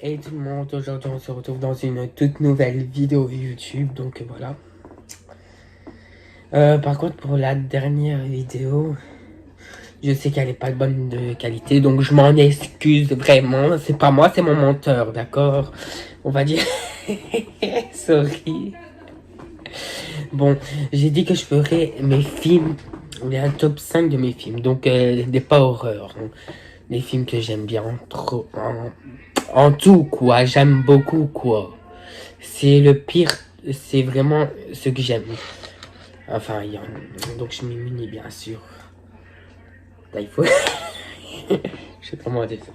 Hey tout le monde, aujourd'hui on se retrouve dans une toute nouvelle vidéo YouTube, donc voilà. Par contre pour la dernière vidéo, je sais qu'elle n'est pas de bonne de qualité, donc je m'en excuse vraiment. C'est pas moi, c'est mon monteur, d'accord? On va dire... Sorry. Bon, j'ai dit que je ferais mes films, un top 5 de mes films, donc des pas horreurs. Hein. Des films que j'aime bien, en tout quoi, j'aime beaucoup quoi. C'est le pire, c'est vraiment ce que j'aime. Enfin, donc je m'y munis bien sûr. Là, il faut... je sais pas moi dire ça.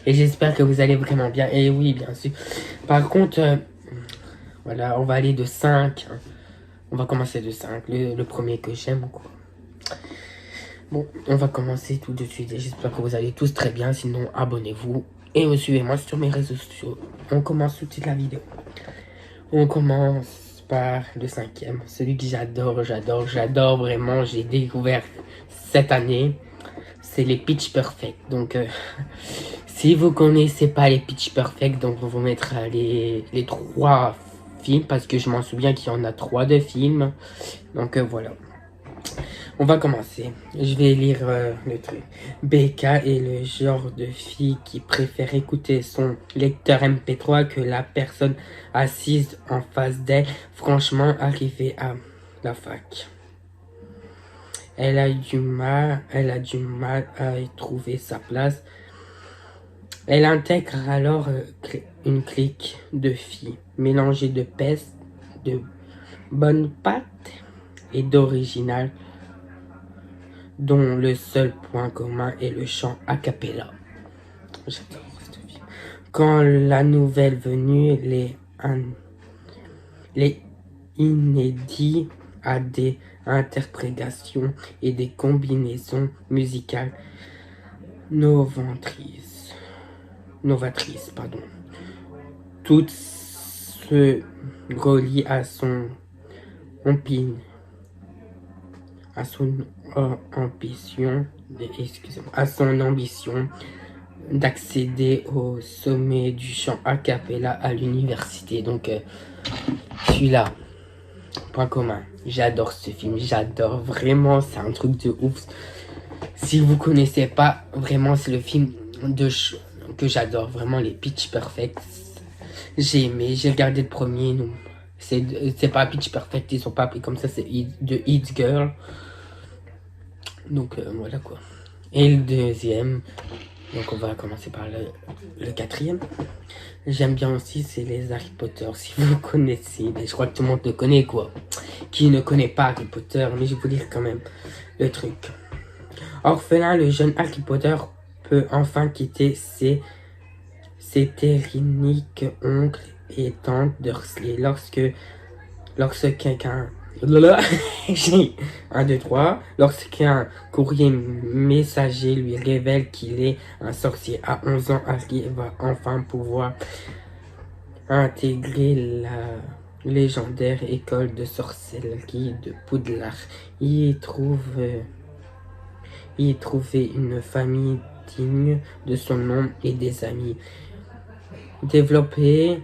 Et j'espère que vous allez vraiment bien. Et oui, bien sûr. Par contre, voilà, on va aller de 5. Hein. On va commencer de 5. Le premier que j'aime quoi. Bon, on va commencer tout de suite. Et j'espère que vous allez tous très bien. Sinon, abonnez-vous. Et suivez-moi sur mes réseaux sociaux. On commence tout de suite la vidéo. On commence par le 5e. Celui que j'adore vraiment. J'ai découvert cette année. C'est les Pitch Perfect. Donc, si vous connaissez pas les Pitch Perfect, donc on va vous mettre les 3 films. Parce que je m'en souviens qu'il y en a 3 de films. Donc, voilà. On va commencer. Je vais lire le truc. BK est le genre de fille qui préfère écouter son lecteur MP3 que la personne assise en face d'elle. Franchement, arrivée à la fac. Elle a du mal à y trouver sa place. Elle intègre alors une clique de filles mélangées de peste, de bonnes pâtes et d'original, dont le seul point commun est le chant a cappella. J'adore cette film. Quand la nouvelle venue, les inédits à des interprétations et des combinaisons musicales novatrices. Tout se relie à son ambition d'accéder au sommet du chant a cappella à l'université. Donc celui-là, point commun, j'adore ce film, j'adore vraiment, c'est un truc de ouf. Si vous connaissez pas, vraiment c'est le film que j'adore, vraiment les Pitch Perfect. J'ai aimé, j'ai regardé le premier, non. C'est pas Pitch Perfect, ils sont pas appelés comme ça, c'est de It Girl. Donc voilà quoi. Et le deuxième, donc on va commencer par le 4e. J'aime bien aussi, c'est les Harry Potter, si vous connaissez. Mais je crois que tout le monde le connaît quoi. Qui ne connaît pas Harry Potter, mais je vais vous lire quand même le truc. Orphelin, le jeune Harry Potter peut enfin quitter ses tyranniques oncles et tantes Dursley lorsqu'un courrier messager lui révèle qu'il est un sorcier. À 11 ans, Harry va enfin pouvoir intégrer la légendaire école de sorcellerie de Poudlard. Y trouver une famille digne de son nom et des amis. Développer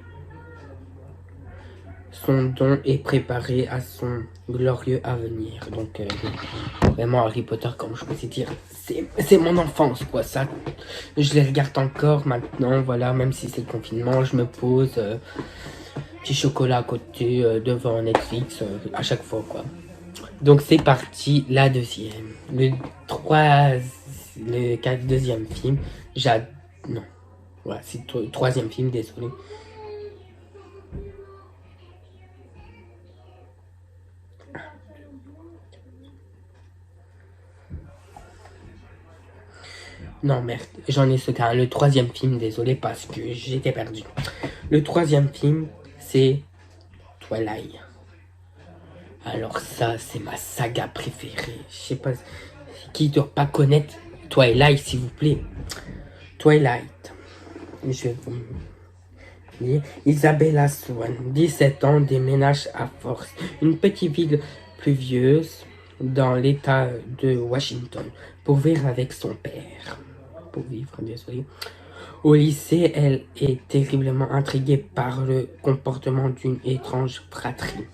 son don et préparer à son glorieux avenir. Donc vraiment Harry Potter, comme je peux dire, c'est mon enfance quoi. Ça, je les regarde encore maintenant. Voilà, même si c'est le confinement, je me pose petit chocolat à côté devant Netflix à chaque fois quoi. Donc c'est parti, la deuxième, deuxième film. Non, voilà, c'est le troisième film, désolé. Non, merde, j'en ai ce cas. Le troisième film, désolé, parce que j'étais perdu. Le troisième film, c'est Twilight. Alors ça, c'est ma saga préférée. Je sais pas qui ne doit pas connaître Twilight, s'il vous plaît. Twilight. Je vais vous lire. Isabella Swan, 17 ans, déménage à Force, une petite ville pluvieuse dans l'État de Washington pour vivre avec son père. Pour vivre, désolé. Au lycée, elle est terriblement intriguée par le comportement d'une étrange fratrie.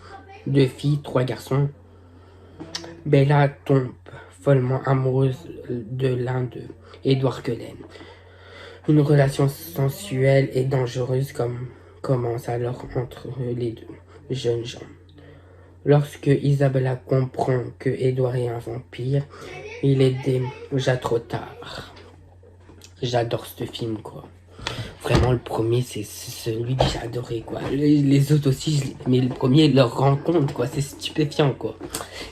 2 filles, 3 garçons. Bella tombe follement amoureuse de l'un d'eux, Edward Cullen. Une relation sensuelle et dangereuse commence alors entre les deux jeunes gens. Lorsque Isabella comprend que Edward est un vampire, il est déjà trop tard. J'adore ce film, quoi. Vraiment, le premier, c'est celui que j'ai adoré, quoi. Les autres aussi, mais le premier, leur rencontre, quoi, c'est stupéfiant, quoi.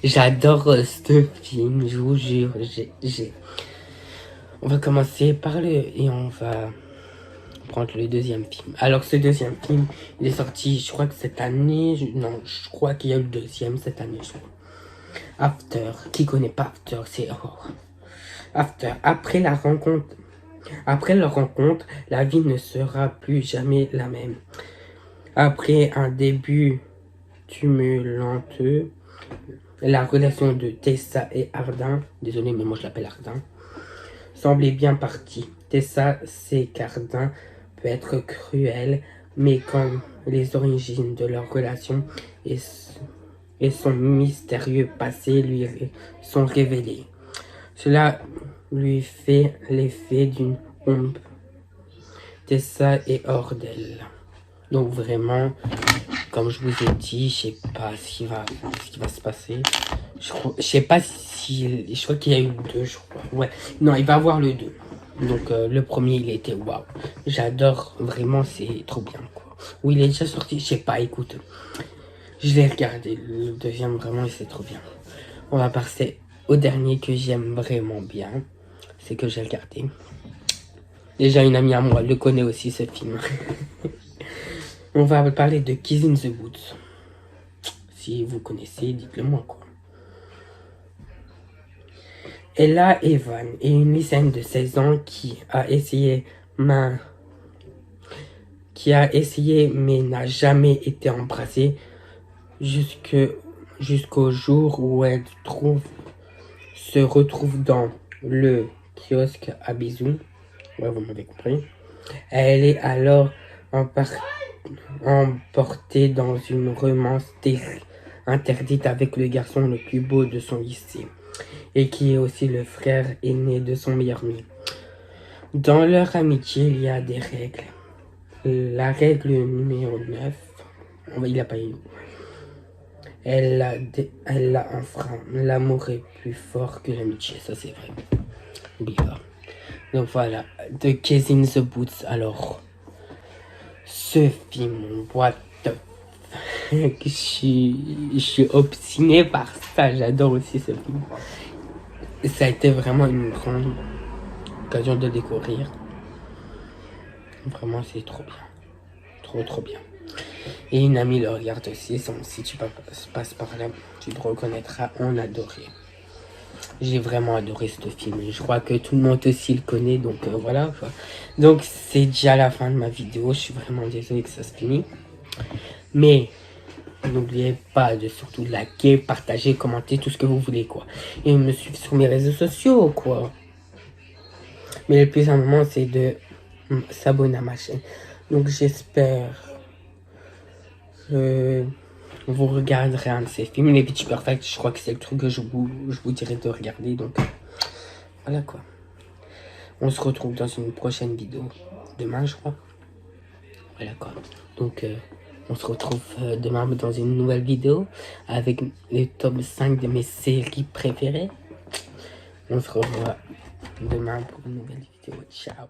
J'adore ce film, je vous jure. On va commencer par et on va prendre le deuxième film. Alors, ce deuxième film, il est sorti, je crois que cette année. Non, je crois qu'il y a eu le deuxième cette année, je crois. After. Qui connaît pas After? C'est After. Après leur rencontre, la vie ne sera plus jamais la même. Après un début tumultueux, la relation de Tessa et Ardin, désolé mais moi je l'appelle Ardin, semblait bien partie. Tessa sait qu'Ardin peut être cruel, mais comme les origines de leur relation et son mystérieux passé lui sont révélées, cela lui fait l'effet d'une bombe. Tessa est hors d'elle. Donc vraiment, comme je vous ai dit, je sais pas ce qui va se passer. Je sais pas si... Je crois qu'il y a eu 2, je crois. Ouais, non, il va avoir le 2. Donc le premier, il était waouh. J'adore, vraiment, c'est trop bien, quoi. Oui, il est déjà sorti, je sais pas, écoute. Je l'ai regardé, le deuxième, vraiment, c'est trop bien. On va passer au dernier que j'aime vraiment bien. C'est que j'ai regardé. Déjà, une amie à moi le connaît aussi, ce film. On va parler de Kiss in the Boots. Si vous connaissez, dites-le moi, quoi. Ella Evan est une lycéenne de 16 ans qui a essayé mais n'a jamais été embrassée jusqu'au jour où elle se retrouve dans le kiosque à bisous. Ouais, vous m'avez compris. Elle est alors emportée dans une romance interdite avec le garçon le plus beau de son lycée et qui est aussi le frère aîné de son meilleur ami. Dans leur amitié, il y a des règles. La règle numéro 9, il n'a pas eu. Elle l'a enfreint. L'amour est plus fort que l'amitié, ça c'est vrai. Bizarre. Donc voilà, The Kiss in the Boots. Alors, ce film, what the fuck, je suis obstiné par ça, j'adore aussi ce film. Ça a été vraiment une grande occasion de découvrir. Vraiment, c'est trop bien. Trop bien. Et une amie le regarde aussi, si tu passes par là, tu te reconnaîtras, on adorait. J'ai vraiment adoré ce film. Je crois que tout le monde aussi le connaît, donc voilà. Donc c'est déjà la fin de ma vidéo. Je suis vraiment désolé que ça se finisse. Mais n'oubliez pas de surtout liker, partager, commenter, tout ce que vous voulez, quoi. Et me suivre sur mes réseaux sociaux, quoi. Mais le plus important, c'est de s'abonner à ma chaîne. Donc j'espère que vous regarderez un de ces films. Les Pitch Perfect, je crois que c'est le truc que je vous dirais de regarder. Donc voilà, quoi. On se retrouve dans une prochaine vidéo. Demain, je crois. Voilà, quoi. Donc on se retrouve demain dans une nouvelle vidéo avec le top 5 de mes séries préférées. On se revoit demain pour une nouvelle vidéo. Ciao.